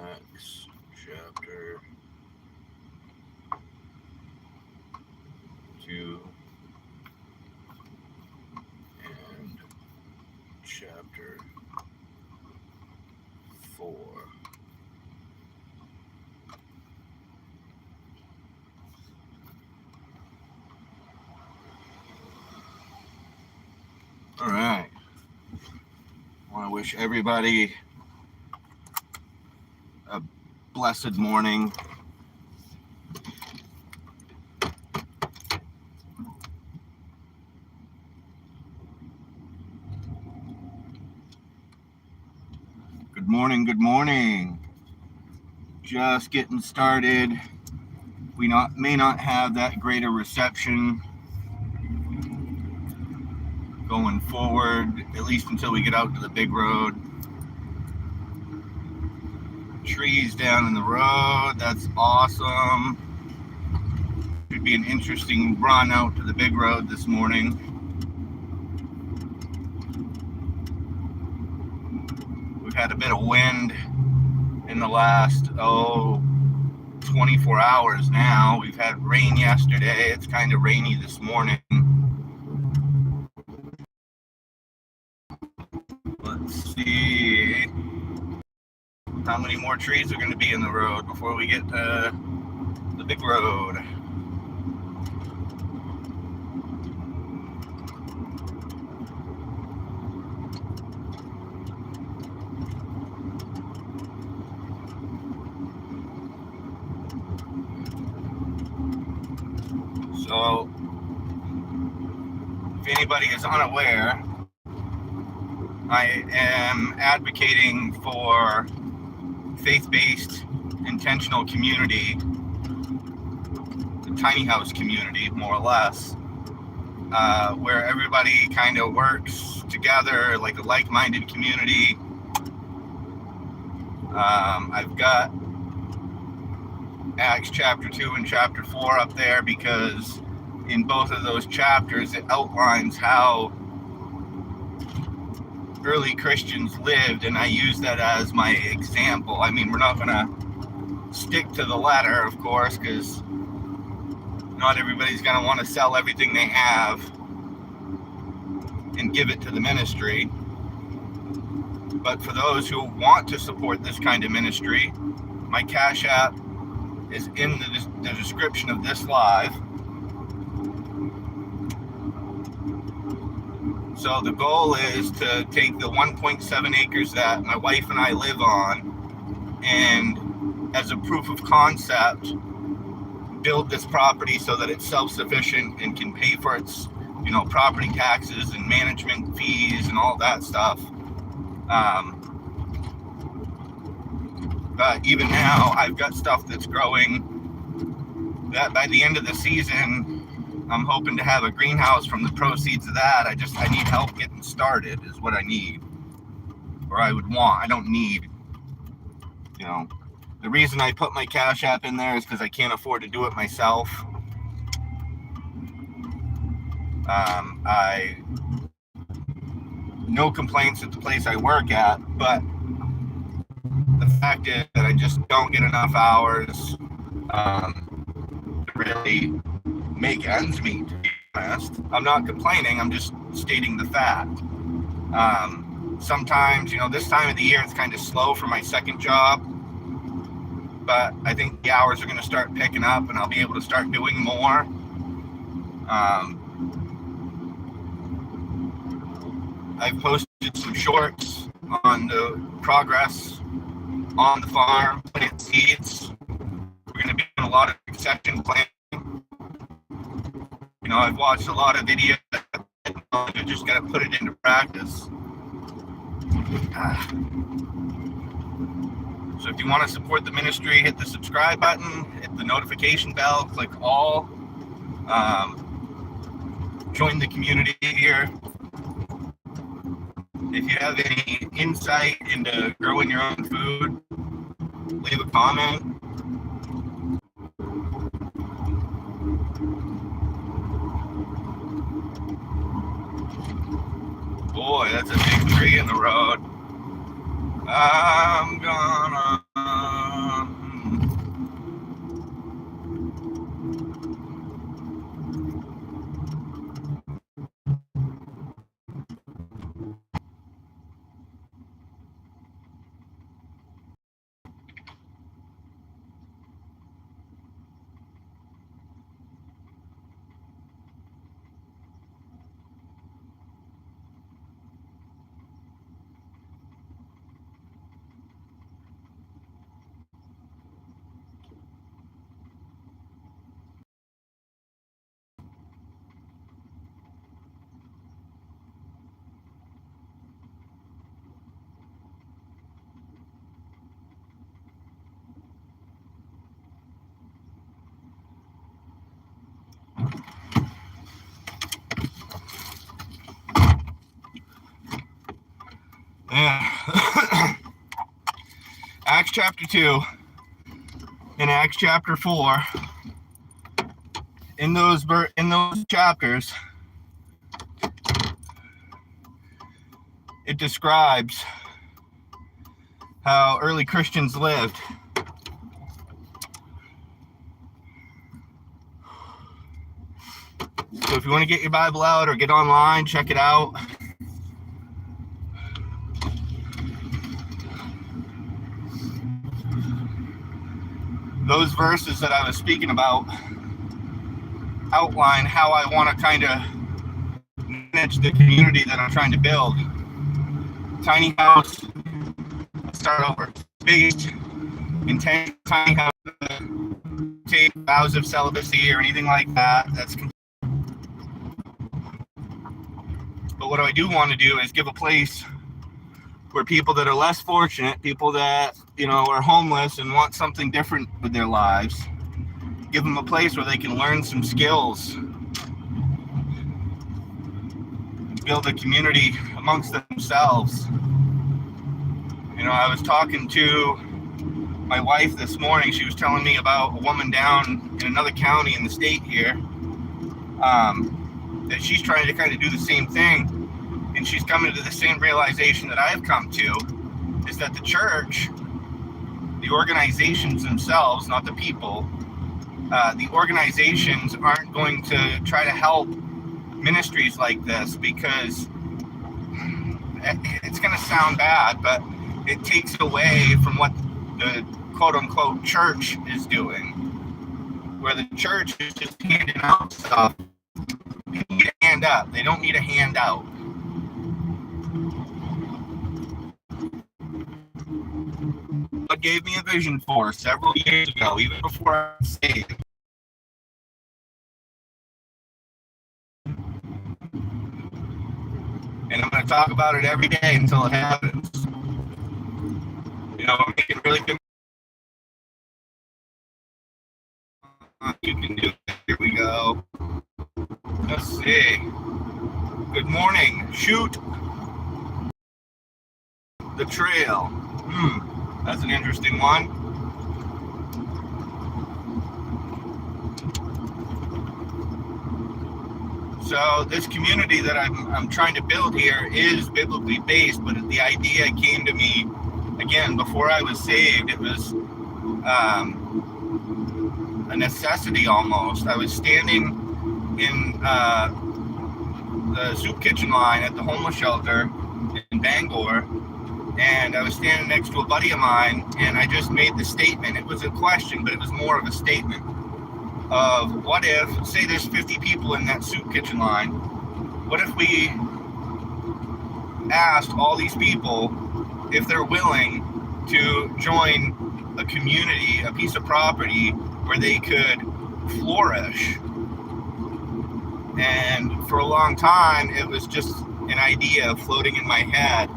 Acts chapter 2 and chapter 4. All right. I want to wish everybody a blessed morning. Good morning, good morning. Just getting started. We may not have that great a reception going forward, at least until we get out to the big road. Trees down in the road, that's awesome. Should be an interesting run out to the big road this morning. We've had a bit of wind in the last 24 hours now. We've had rain yesterday. It's kind of rainy this morning. Let's see how many more trees are going to be in the road before we get to the big road. So, if anybody is unaware, I am advocating for faith-based intentional community, the tiny house community, more or less, where everybody kind of works together like a like-minded community. I've got Acts chapter 2 and chapter 4 up there because in both of those chapters it outlines how early Christians lived, and I use that as my example. I mean, we're not going to stick to the letter, of course, because not everybody's going to want to sell everything they have and give it to the ministry. But for those who want to support this kind of ministry, my Cash App is in the description of this live. So the goal is to take the 1.7 acres that my wife and I live on, and as a proof of concept, build this property so that it's self-sufficient and can pay for its, property taxes and management fees and all that stuff. But even now, I've got stuff that's growing that by the end of the season, I'm hoping to have a greenhouse from the proceeds of that. I need help getting started is what I need, or I would want. I don't need, the reason I put my Cash App in there is because I can't afford to do it myself. No complaints at the place I work at, but the fact is that I just don't get enough hours to really make ends meet, to be honest. I'm not complaining, I'm just stating the fact. Sometimes, this time of the year it's kind of slow for my second job, but I think the hours are going to start picking up and I'll be able to start doing more. I've posted some shorts on the progress on the farm, plant seeds. We're going to be doing a lot of succession planting. I've watched a lot of videos. I just got to put it into practice. So if you want to support the ministry, hit the subscribe button, hit the notification bell, click all. Join the community here. If you have any insight into growing your own food, leave a comment. Boy, that's a big tree in the road. I'm gonna Acts chapter 2 and Acts chapter 4. In those chapters, it describes how early Christians lived. So if you want to get your Bible out or get online, check it out. Those verses that I was speaking about outline how I want to kind of manage the community that I'm trying to build. Tiny house, start over. Biggest intense tiny house, take vows of celibacy or anything like that. But what I do want to do is give a place where people that are less fortunate, people that, are homeless and want something different with their lives, give them a place where they can learn some skills, build a community amongst themselves. I was talking to my wife this morning. She was telling me about a woman down in another county in the state here, that she's trying to kind of do the same thing, and she's coming to the same realization that I've come to, is that the church, the organizations themselves, not the people, the organizations aren't going to try to help ministries like this, because it's going to sound bad, but it takes away from what the quote-unquote church is doing, where the church is just handing out stuff. People need a hand up. They don't need a handout. God gave me a vision for several years ago, even before I was saved. And I'm going to talk about it every day until it happens. I'm making really good. You can do it. Here we go. Let's see. Good morning. Shoot the trail. That's an interesting one. So this community that I'm trying to build here is biblically based, but the idea came to me, again, before I was saved. It was a necessity almost. I was standing in the soup kitchen line at the homeless shelter in Bangor, and I was standing next to a buddy of mine, and I just made the statement. It was a question, but it was more of a statement of, what if, say there's 50 people in that soup kitchen line, what if we asked all these people if they're willing to join a community, a piece of property where they could flourish? And for a long time, it was just an idea floating in my head.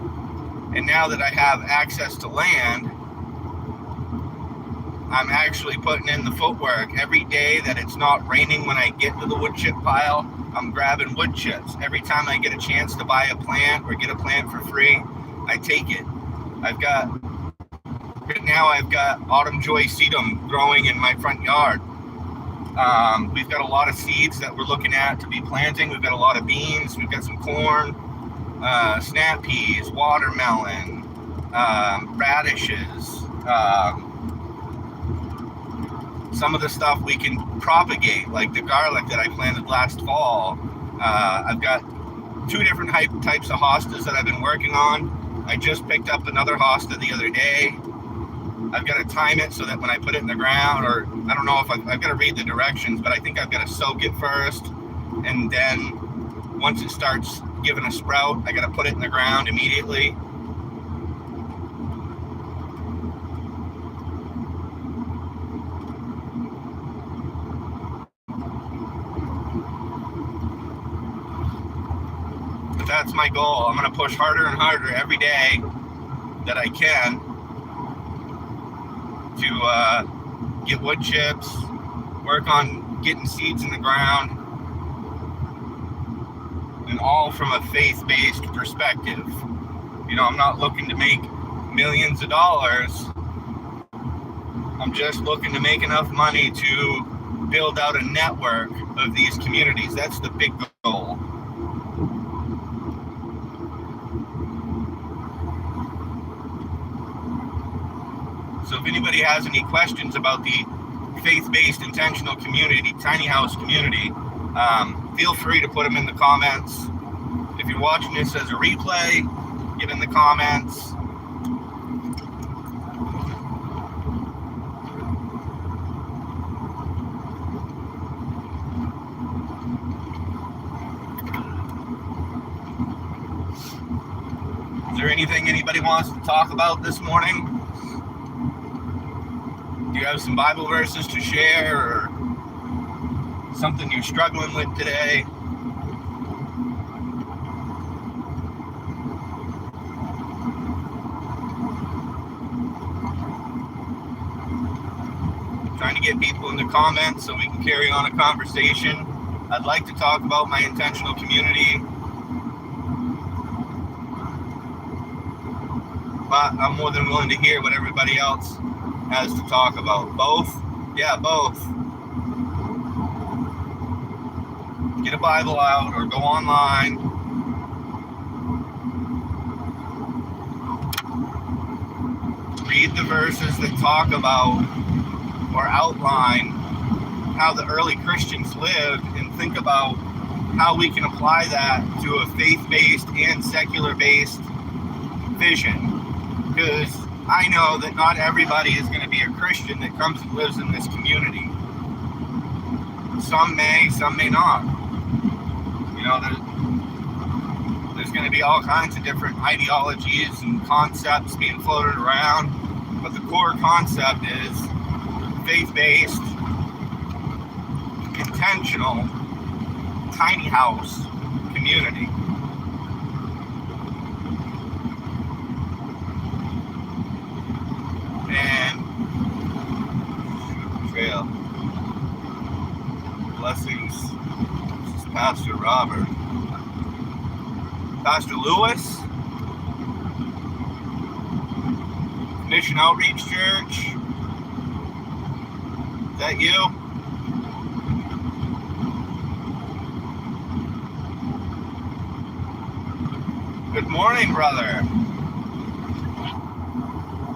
And now that I have access to land, I'm actually putting in the footwork. Every day that it's not raining when I get to the wood chip pile, I'm grabbing wood chips. Every time I get a chance to buy a plant or get a plant for free, I take it. Right now I've got autumn joy sedum growing in my front yard. We've got a lot of seeds that we're looking at to be planting. We've got a lot of beans. We've got some corn, snap peas, watermelon, radishes. Some of the stuff we can propagate, like the garlic that I planted last fall. I've got 2 different types of hostas that I've been working on. I just picked up another hosta the other day. I've got to time it so that when I put it in the ground, or I don't know if I've got to read the directions, but I think I've got to soak it first, and then once it starts giving a sprout, I got to put it in the ground immediately. But that's my goal. I'm going to push harder and harder every day that I can to get wood chips, work on getting seeds in the ground, and all from a faith-based perspective. I'm not looking to make millions of dollars. I'm just looking to make enough money to build out a network of these communities. That's the big goal. So if anybody has any questions about the faith-based intentional community, tiny house community, feel free to put them in the comments. If you're watching this as a replay, get in the comments. Is there anything anybody wants to talk about this morning? Do you have some Bible verses to share or something you're struggling with today? Trying to get people in the comments so we can carry on a conversation. I'd like to talk about my intentional community, but I'm more than willing to hear what everybody else has to talk about. Both? Yeah, both. Get a Bible out or go online. Read the verses that talk about or outline how the early Christians lived and think about how we can apply that to a faith-based and secular-based vision. Because I know that not everybody is going to be a Christian that comes and lives in this community. Some may not. You know, there's going to be all kinds of different ideologies and concepts being floated around, but the core concept is faith-based, intentional, tiny house community. And trail. Blessings. This is Pastor Robert. Pastor Lewis. Mission Outreach Church. Is that you? Good morning, brother.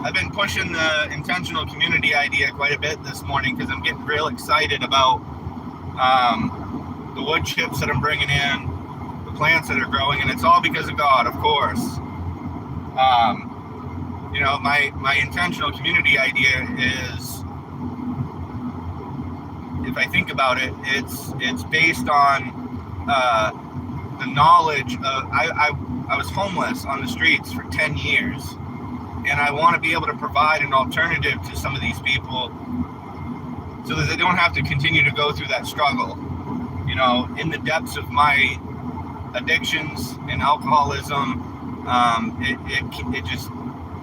I've been pushing the intentional community idea quite a bit this morning because I'm getting real excited about the wood chips that I'm bringing in, the plants that are growing, and it's all because of God, of course. You know, my intentional community idea is, if I think about it, it's based on the knowledge of, I was homeless on the streets for 10 years. And I want to be able to provide an alternative to some of these people so that they don't have to continue to go through that struggle. You know, in the depths of my addictions and alcoholism, it just,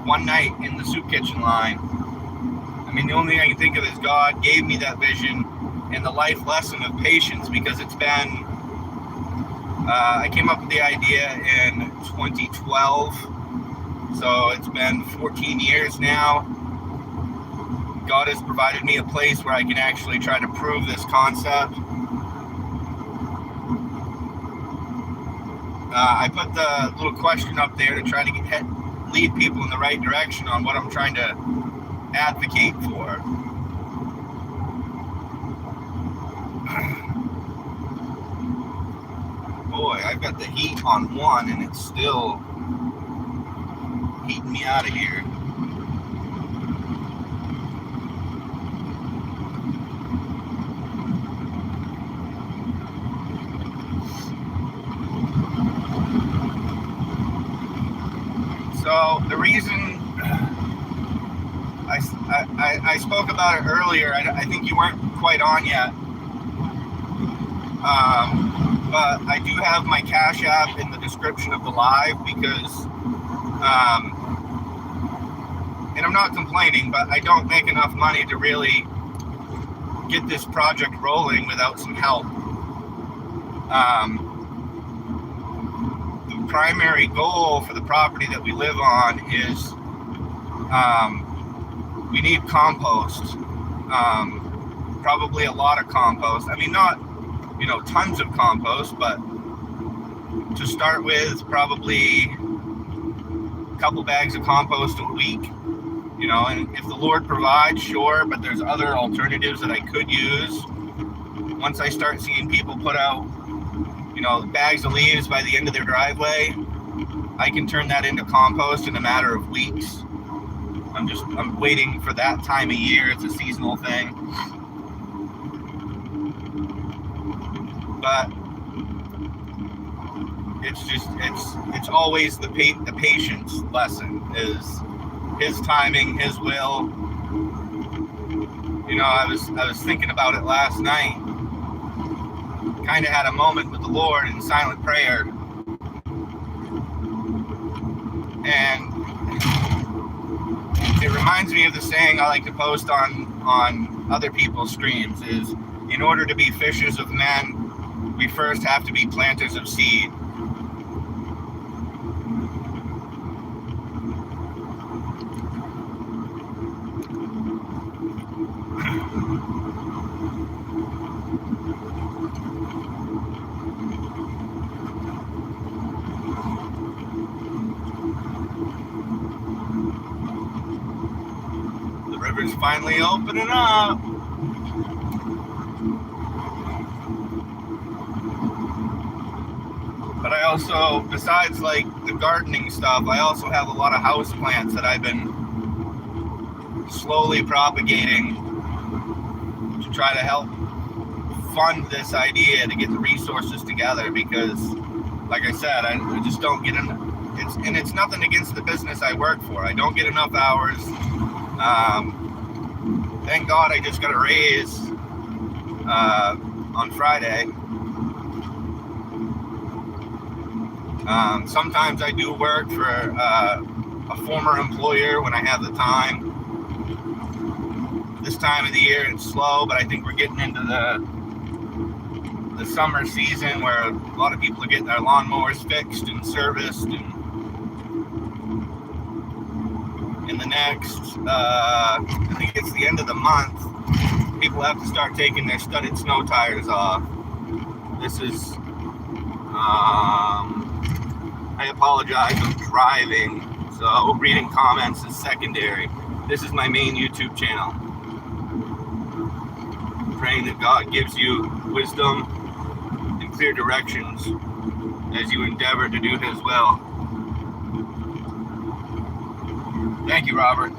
one night in the soup kitchen line, I mean, the only thing I can think of is God gave me that vision and the life lesson of patience, because it's been, I came up with the idea in 2012. So it's been 14 years now. God has provided me a place where I can actually try to prove this concept. I put the little question up there to try to lead people in the right direction on what I'm trying to advocate for. Boy, I've got the heat on one and it's still heating me out of here. So the reason I spoke about it earlier, I think you weren't quite on yet, but I do have my Cash App in the description of the live because and I'm not complaining, but I don't make enough money to really get this project rolling without some help. The primary goal for the property that we live on is we need compost. Probably a lot of compost. I mean, not, tons of compost, but to start with, probably a couple bags of compost a week. And if the Lord provides, sure, but there's other alternatives that I could use. Once I start seeing people put out, bags of leaves by the end of their driveway, I can turn that into compost in a matter of weeks. I'm waiting for that time of year. It's a seasonal thing. But it's always the patience lesson is His timing, His will. I was thinking about it last night. Kind of had a moment with the Lord in silent prayer, and it reminds me of the saying I like to post on other people's streams: is in order to be fishers of men, we first have to be planters of seed. The river's finally opening up. But I also, besides like the gardening stuff, I also have a lot of house plants that I've been slowly propagating to try to help fund this idea to get the resources together, because like I said, I just don't get enough. It's nothing against the business I work for. I don't get enough hours. Thank God I just got a raise on Friday. Sometimes I do work for a former employer when I have the time. This time of the year it's slow, but I think we're getting into the summer season where a lot of people are getting their lawnmowers fixed and serviced, and in the next, I think it's the end of the month, people have to start taking their studded snow tires off. This is, I apologize, I'm driving, so reading comments is secondary. This is my main YouTube channel. Praying that God gives you wisdom and clear directions as you endeavor to do His will. Thank you, Robert.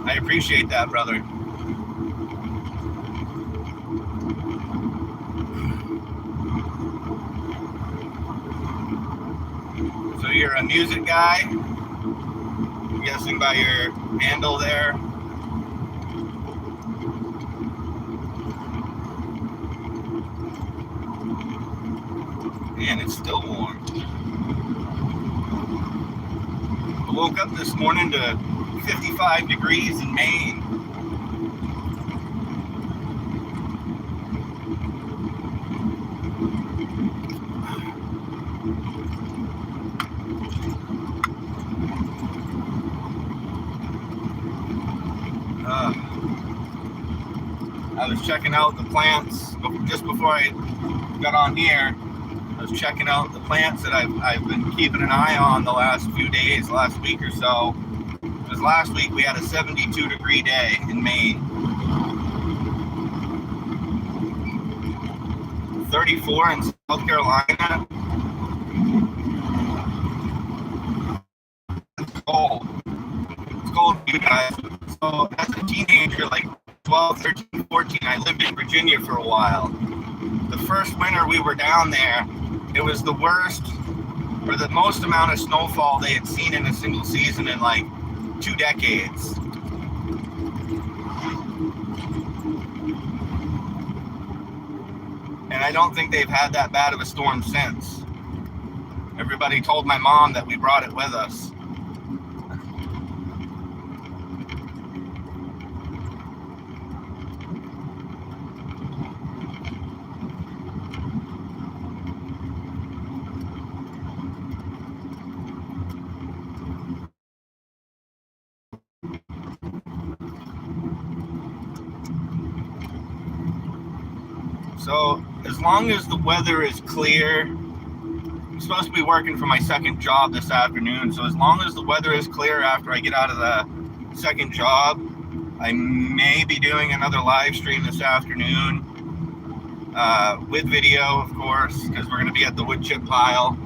I appreciate that, brother. So you're a music guy? I'm guessing by your handle there. And it's still warm. I woke up this morning to 55 degrees in Maine. I was checking out the plants just before I got on here. I was checking out the plants that I've been keeping an eye on the last few days, last week or so. Because last week we had a 72-degree day in Maine. 34 in South Carolina. It's cold. It's cold, you guys. So as a teenager, like 12, 13, 14, I lived in Virginia for a while. The first winter we were down there, it was the worst or the most amount of snowfall they had seen in a single season in like 2 decades. And I don't think they've had that bad of a storm since. Everybody told my mom that we brought it with us. So as long as the weather is clear, I'm supposed to be working for my second job this afternoon. So as long as the weather is clear after I get out of the second job, I may be doing another live stream this afternoon with video, of course, because we're going to be at the wood chip pile.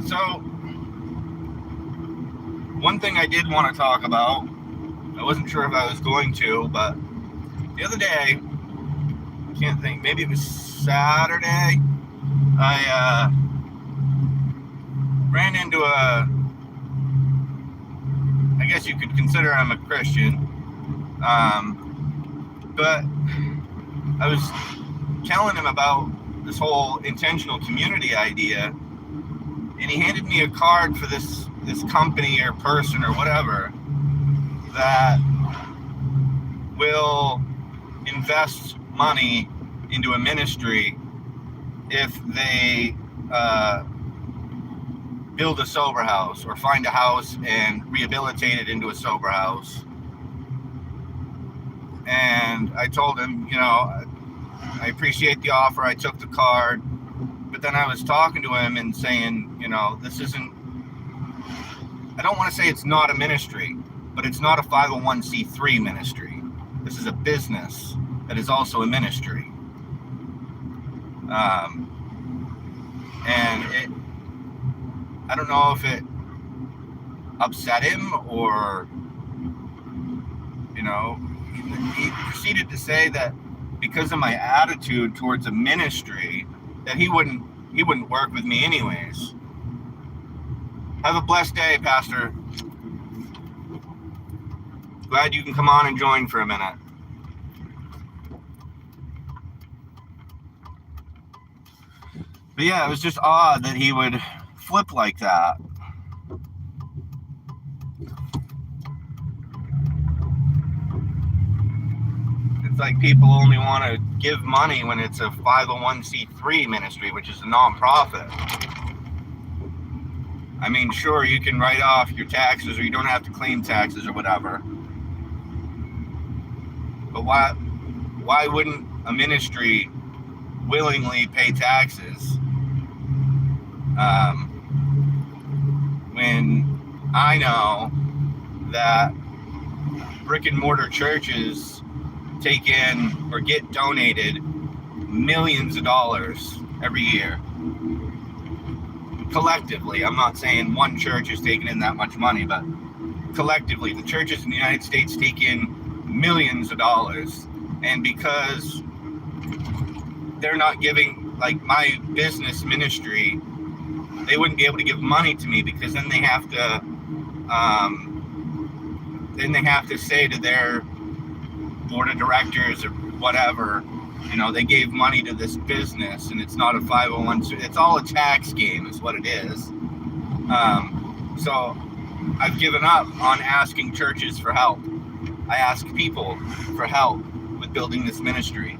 So, one thing I did want to talk about, I wasn't sure if I was going to, but the other day, I can't think, maybe it was Saturday, I ran into I guess you could consider I'm a Christian, but I was telling him about this whole intentional community idea, and he handed me a card for this company or person or whatever that will invest money into a ministry if they build a sober house or find a house and rehabilitate it into a sober house. And I told him, I appreciate the offer. I took the card. But then I was talking to him and saying, this isn't, I don't want to say it's not a ministry, but it's not a 501c3 ministry. This is a business that is also a ministry. And I don't know if it upset him or, he proceeded to say that because of my attitude towards a ministry, that he wouldn't work with me anyways. Have a blessed day, Pastor. Glad you can come on and join for a minute. But yeah, it was just odd that he would flip like that. It's like people only want to give money when it's a 501c3 ministry, which is a nonprofit. I mean, sure, you can write off your taxes or you don't have to claim taxes or whatever. But why wouldn't a ministry willingly pay taxes when I know that brick and mortar churches take in or get donated millions of dollars every year? Collectively, I'm not saying one church is taking in that much money, but collectively, the churches in the United States take in millions of dollars. And because they're not giving, like my business ministry, they wouldn't be able to give money to me because then they have to say to their board of directors or whatever, they gave money to this business and it's not a 501. It's all a tax game is what it is. So I've given up on asking churches for help. I ask people for help with building this ministry.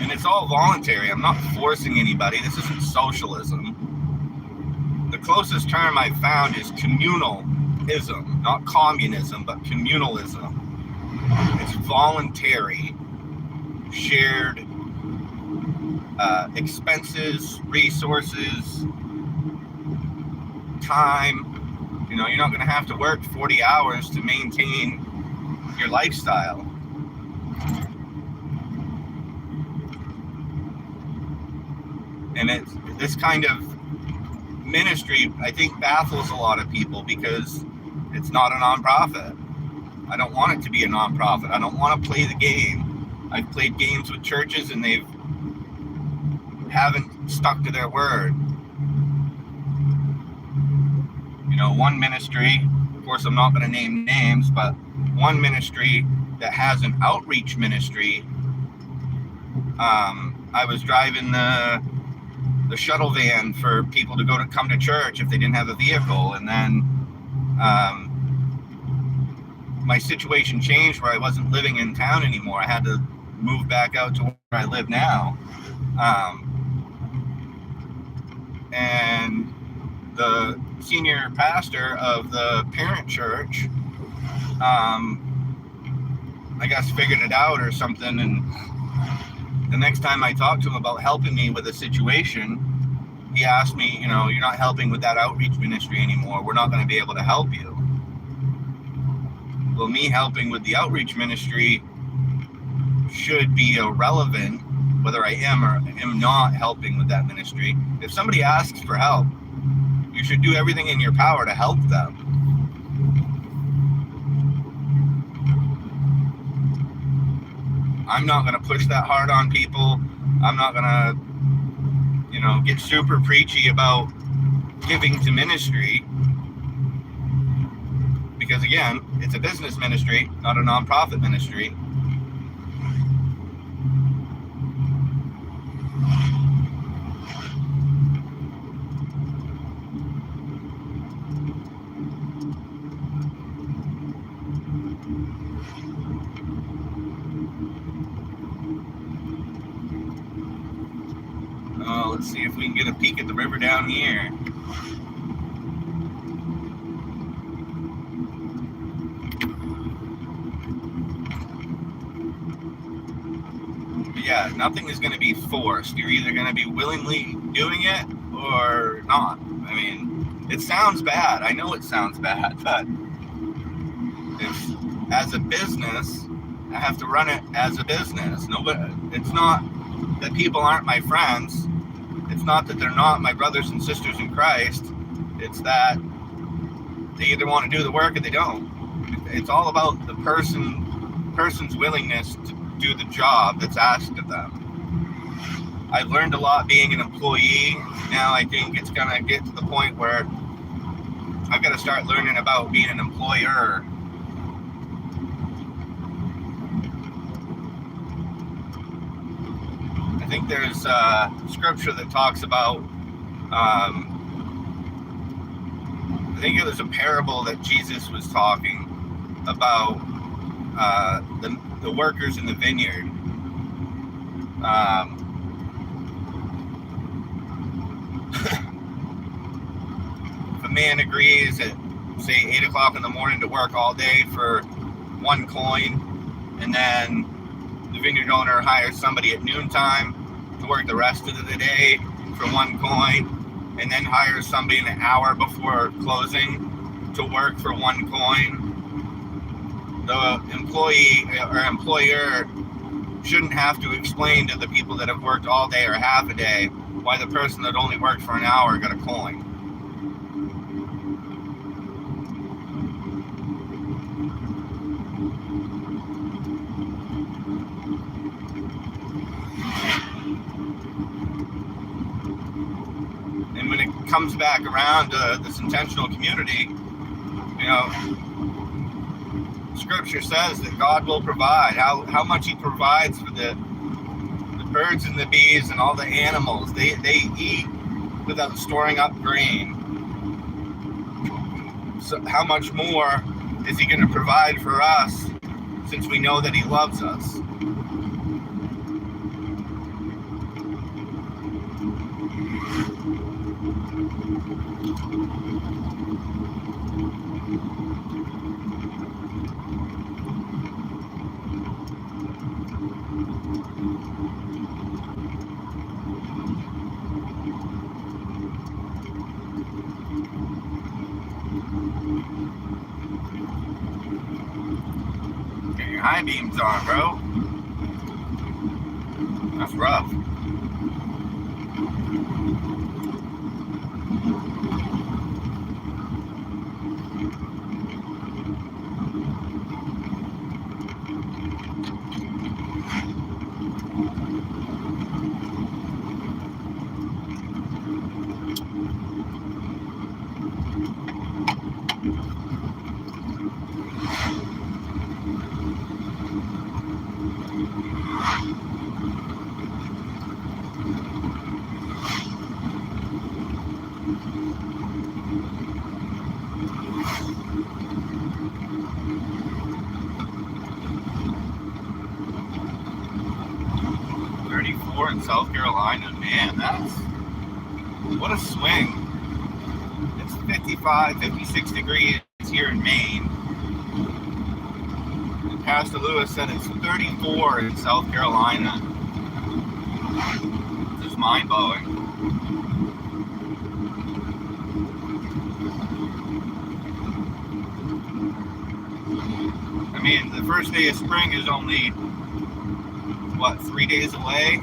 And it's all voluntary. I'm not forcing anybody. This isn't socialism. The closest term I've found is communalism, not communism, but communalism. It's voluntary, shared expenses, resources, time. You're not going to have to work 40 hours to maintain your lifestyle. And this kind of ministry, I think, baffles a lot of people because it's not a nonprofit. I don't want it to be a nonprofit. I don't want to play the game. I've played games with churches and they haven't stuck to their word. One ministry, of course I'm not going to name names, but one ministry that has an outreach ministry, I was driving the the shuttle van for people to come to church if they didn't have a vehicle. And then my situation changed where I wasn't living in town anymore. I had to move back out to where I live now. And the senior pastor of the parent church, I guess figured it out or something, and the next time I talked to him about helping me with a situation, he asked me, you're not helping with that outreach ministry anymore. We're not going to be able to help you. Well, me helping with the outreach ministry should be irrelevant whether I am or am not helping with that ministry. If somebody asks for help, you should do everything in your power to help them. I'm not going to push that hard on people. I'm not going to, get super preachy about giving to ministry. Because again, it's a business ministry, not a nonprofit ministry. Let's see if we can get a peek at the river down here. But yeah, nothing is going to be forced. You're either going to be willingly doing it or not. I mean, it sounds bad. I know it sounds bad, but as a business, I have to run it as a business. It's not that people aren't my friends. It's not that they're not my brothers and sisters in Christ. It's that they either want to do the work or they don't. It's all about the person's willingness to do the job that's asked of them. I've learned a lot being an employee. Now I think it's going to get to the point where I've got to start learning about being an employer. I think there's scripture that talks about, I think it was a parable that Jesus was talking about the workers in the vineyard. If a man agrees at, say, 8 o'clock in the morning to work all day for 1 coin, and then the vineyard owner hires somebody at noontime to work the rest of the day for 1 coin, and then hires somebody an hour before closing to work for 1 coin. The employee or employer shouldn't have to explain to the people that have worked all day or half a day why the person that only worked for an hour got a coin. And when it comes back around to this intentional community, Scripture says that God will provide. How much He provides for the birds and the bees and all the animals. They eat without storing up grain. So how much more is He going to provide for us, since we know that He loves us? Get your high beams on, bro. That's rough. 34 in South Carolina. Man, what a swing. It's 55, 56 degrees here in Maine. And Pastor Lewis said it's 34 in South Carolina. It's just mind-blowing. I mean, the first day of spring is only, 3 days away?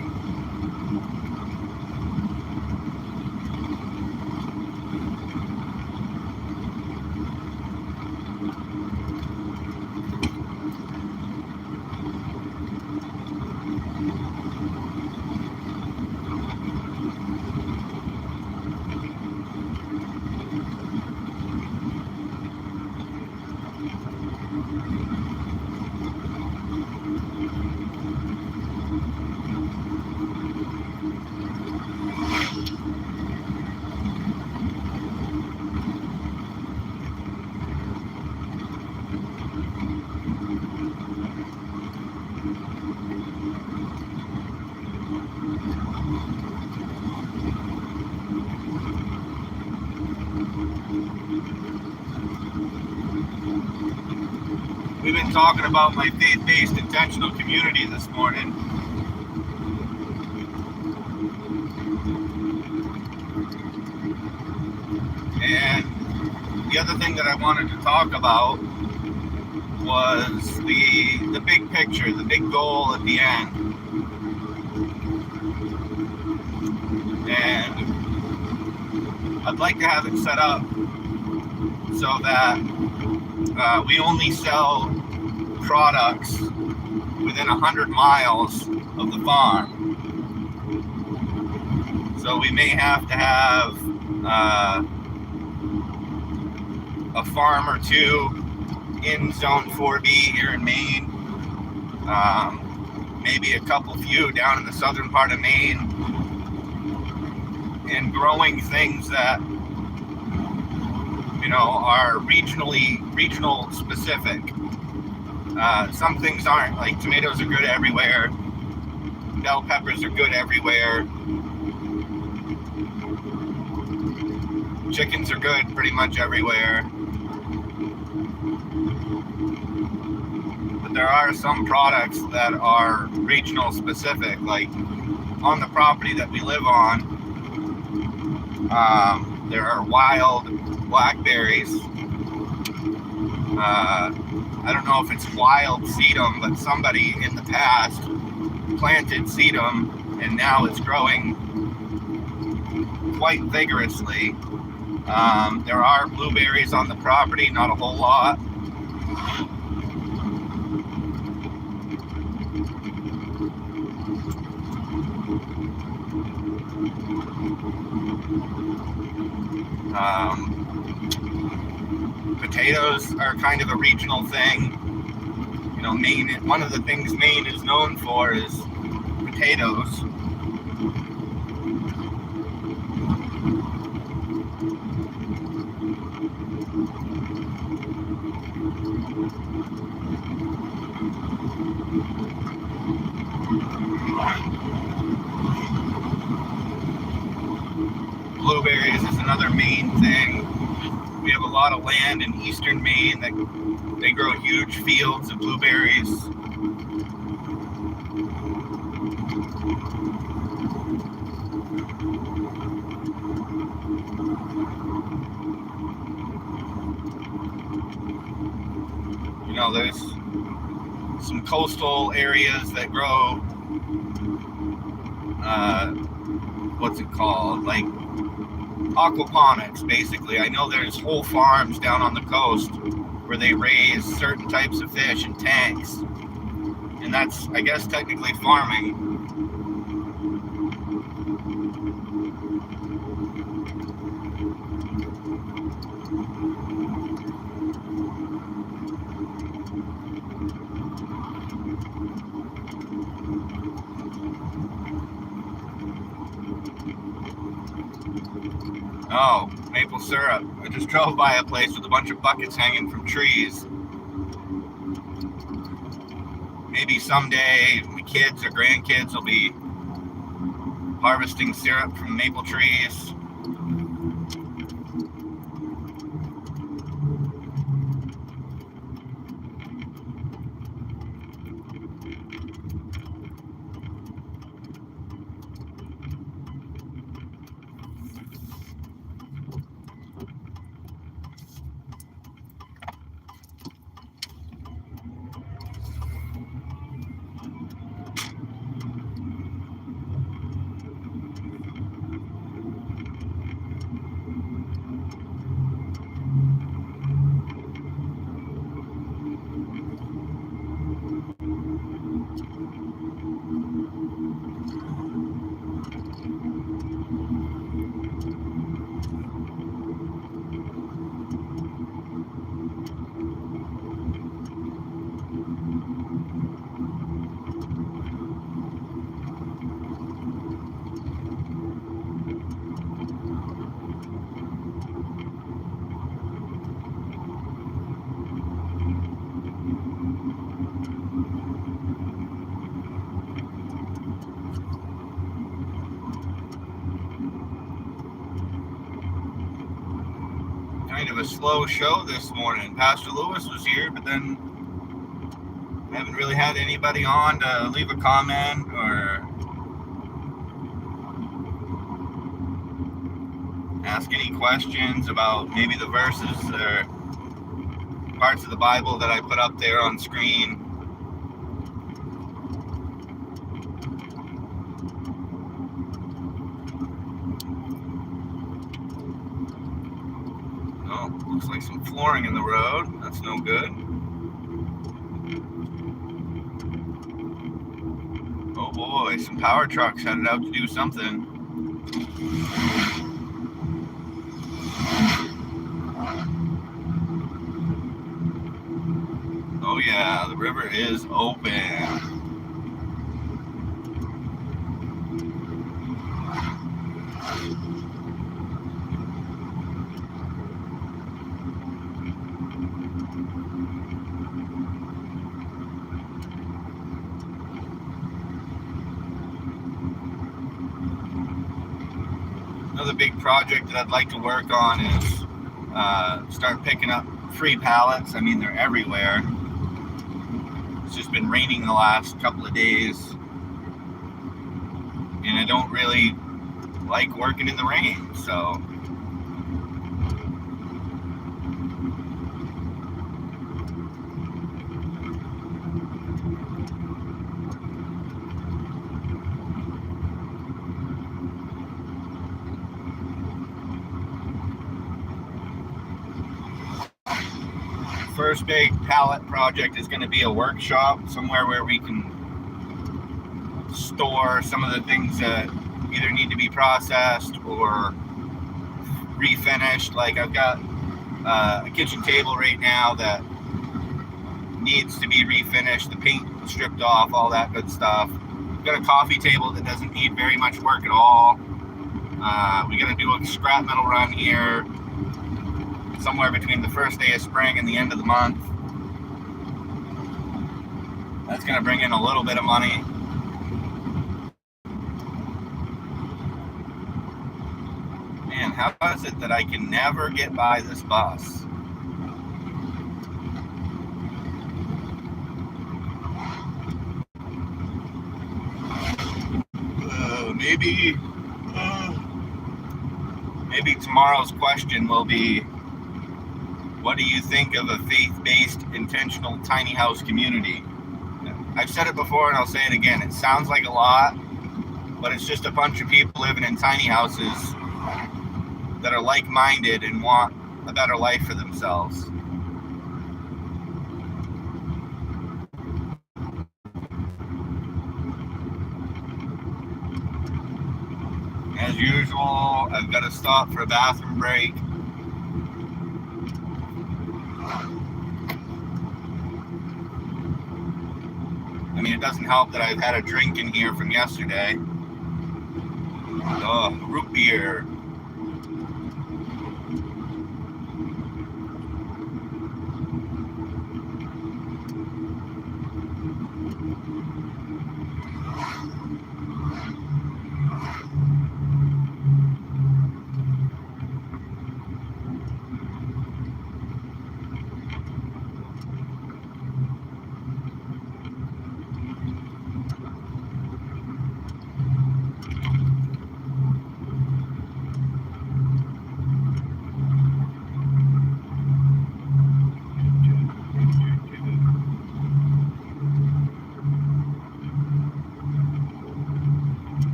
We've been talking about my faith-based intentional community this morning. And the other thing that I wanted to talk about was the big picture, the big goal at the end. And I'd like to have it set up so that we only sell products within 100 miles of the farm. So we may have to have a farm or two in Zone 4B here in Maine. Maybe a few down in the southern part of Maine. And growing things that are regional specific. Some things aren't, like tomatoes are good everywhere. Bell peppers are good everywhere. Chickens are good pretty much everywhere. But there are some products that are regional specific, like on the property that we live on. There are wild blackberries. I don't know if it's wild sedum, but somebody in the past planted sedum and now it's growing quite vigorously. There are blueberries on the property, not a whole lot. Potatoes are kind of a regional thing. Maine, one of the things Maine is known for is potatoes. Blueberries is another Maine thing. We have a lot of land in eastern Maine that they grow huge fields of blueberries. There's some coastal areas that grow, what's it called? Like aquaponics, basically. I know there's whole farms down on the coast where they raise certain types of fish in tanks. And that's, I guess, technically farming. Oh, maple syrup. I just drove by a place with a bunch of buckets hanging from trees. Maybe someday my kids or grandkids will be harvesting syrup from maple trees. Kind of a slow show this morning. Pastor Lewis was here, but then I haven't really had anybody on to leave a comment or ask any questions about maybe the verses or parts of the Bible that I put up there on screen. Oh, looks like some flooring in the road. That's no good. Oh boy, some power trucks headed out to do something. Oh yeah, the river is open. Another big project that I'd like to work on is start picking up free pallets. I mean, they're everywhere. It's just been raining the last couple of days, and I don't really like working in the rain, so first big pallet project is going to be a workshop somewhere where we can store some of the things that either need to be processed or refinished. Like I've got a kitchen table right now that needs to be refinished, the paint stripped off, all that good stuff. We've got a coffee table that doesn't need very much work at all. We're going to do a scrap metal run here somewhere between the first day of spring and the end of the month. That's going to bring in a little bit of money. Man, how is it that I can never get by this bus? Maybe tomorrow's question will be, what do you think of a faith-based, intentional tiny house community? I've said it before and I'll say it again. It sounds like a lot, but it's just a bunch of people living in tiny houses that are like-minded and want a better life for themselves. As usual, I've got to stop for a bathroom break. I mean, it doesn't help that I've had a drink in here from yesterday. Oh, root beer.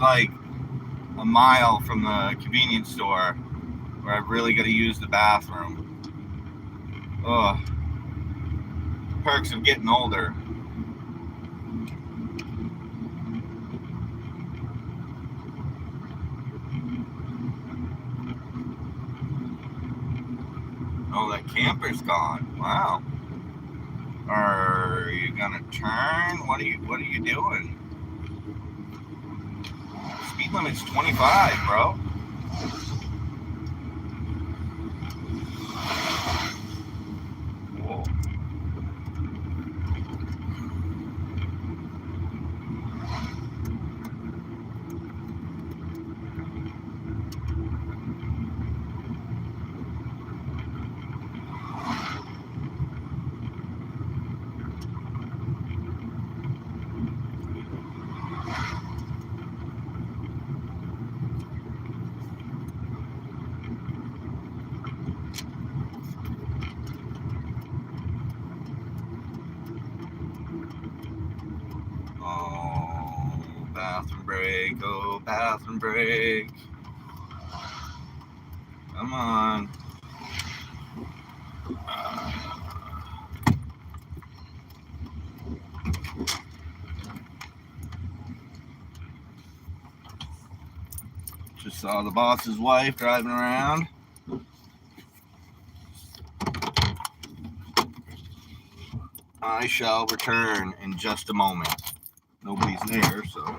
like a mile from the convenience store where I really got to use the bathroom. Ugh. Perks of getting older. Oh, that camper's gone. Wow. Are you gonna turn? What are you doing? Speed limit's 25, bro. Whoa. Oh, bathroom break. Oh, bathroom break. Come on. Just saw the boss's wife driving around. I shall return in just a moment. Nobody's there, so.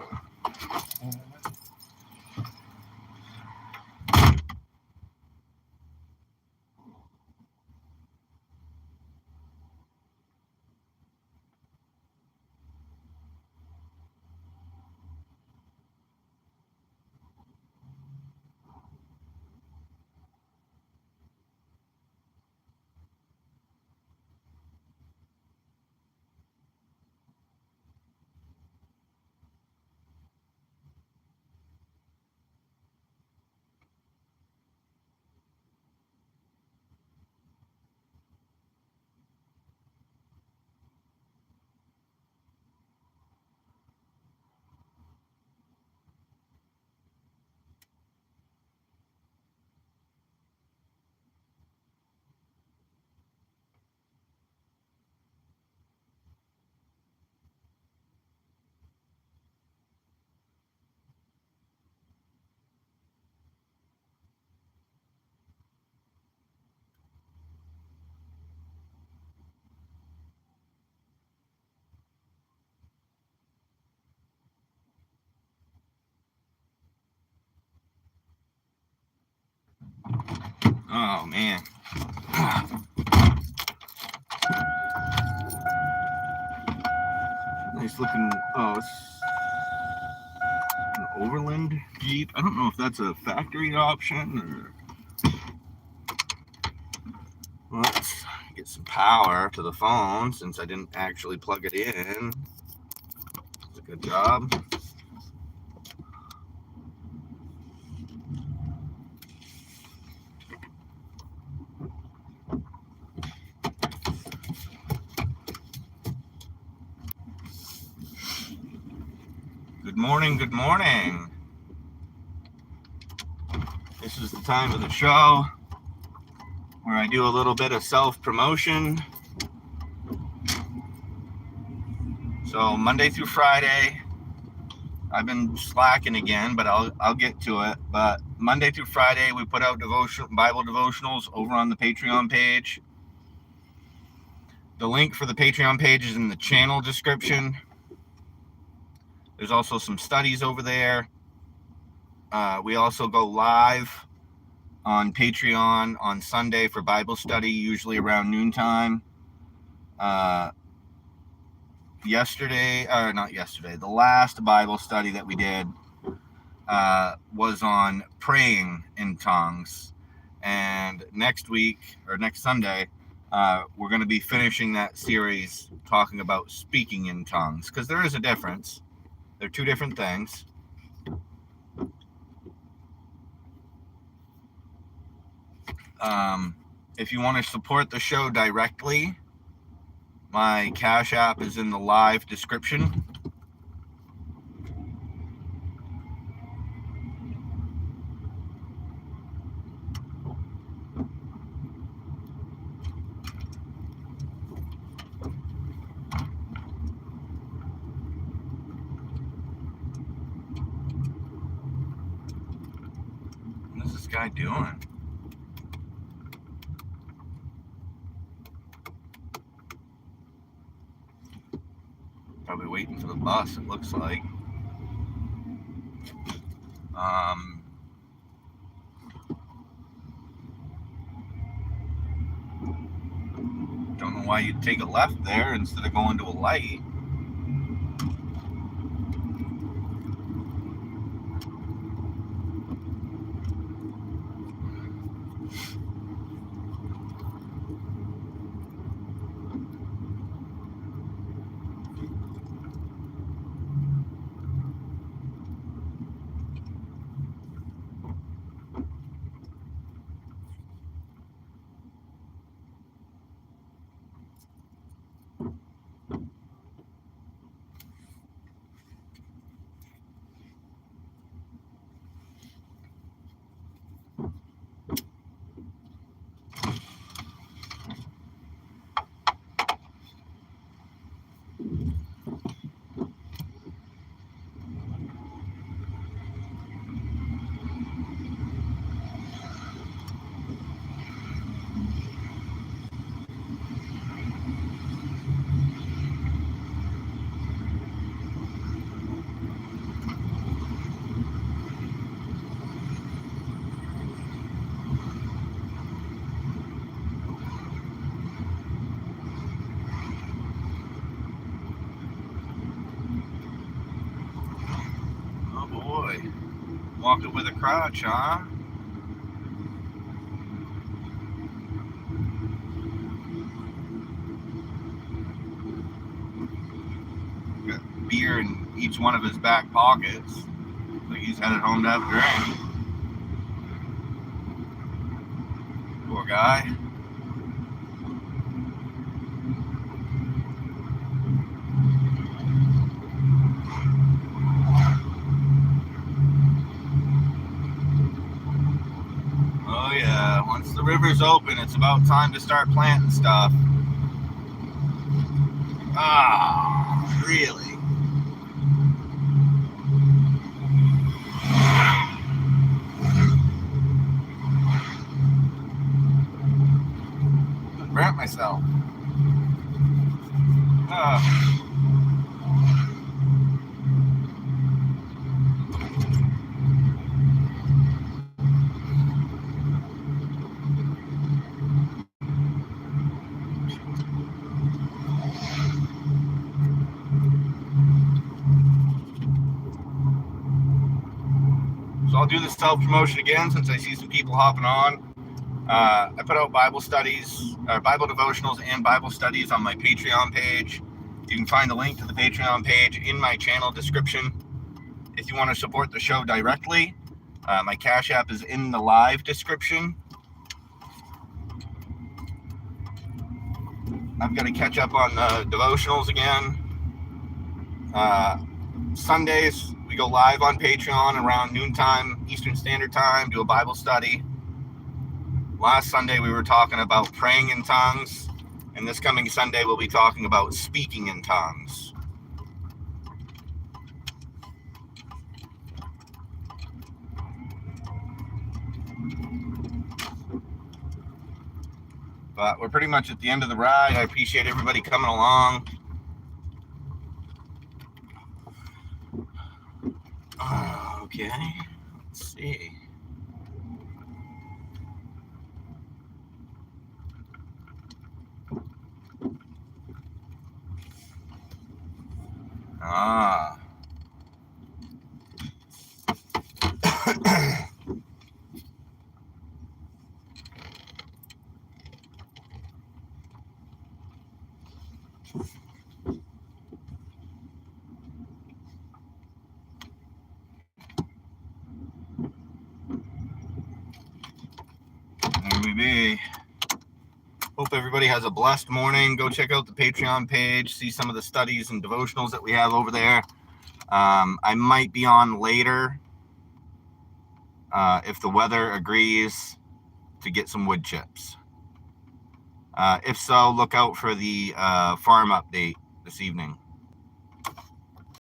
Oh, man. Nice looking, it's an Overland Jeep. I don't know if that's a factory option or... Let's get some power to the phone since I didn't actually plug it in. That's a good job. Good morning, good morning. This is the time of the show where I do a little bit of self-promotion. So Monday through Friday, I've been slacking again, but I'll get to it. But Monday through Friday, we put out Bible devotionals over on the Patreon page. The link for the Patreon page is in the channel description. There's also some studies over there. We also go live on Patreon on Sunday for Bible study, usually around noontime. The last Bible study that we did was on praying in tongues. And next Sunday, we're going to be finishing that series talking about speaking in tongues, because there is a difference. They're two different things. If you want to support the show directly, my Cash App is in the live description. guy doing? Probably waiting for the bus, it looks like. Don't know why you'd take a left there instead of going to a light. Oh boy. Walking with a crutch, huh? Got beer in each one of his back pockets. Like he's headed home to have a drink. Poor guy. Oh yeah, once the river's open, it's about time to start planting stuff. Ah, really? I burnt myself. So I'll do this self-promotion again since I see some people hopping on. I put out Bible studies, Bible devotionals and Bible studies on my Patreon page. You can find the link to the Patreon page in my channel description. If you want to support the show directly, my Cash App is in the live description. I've got to catch up on devotionals again. Sundays, we go live on Patreon around noontime Eastern Standard Time, do a Bible study. Last Sunday, we were talking about praying in tongues, and this coming Sunday, we'll be talking about speaking in tongues. But we're pretty much at the end of the ride. I appreciate everybody coming along. Okay, let's see. There we be. Hope everybody has a blessed morning. Go check out the Patreon page, see some of the studies and devotionals that we have over there. I might be on later if the weather agrees to get some wood chips. If so, look out for the farm update this evening.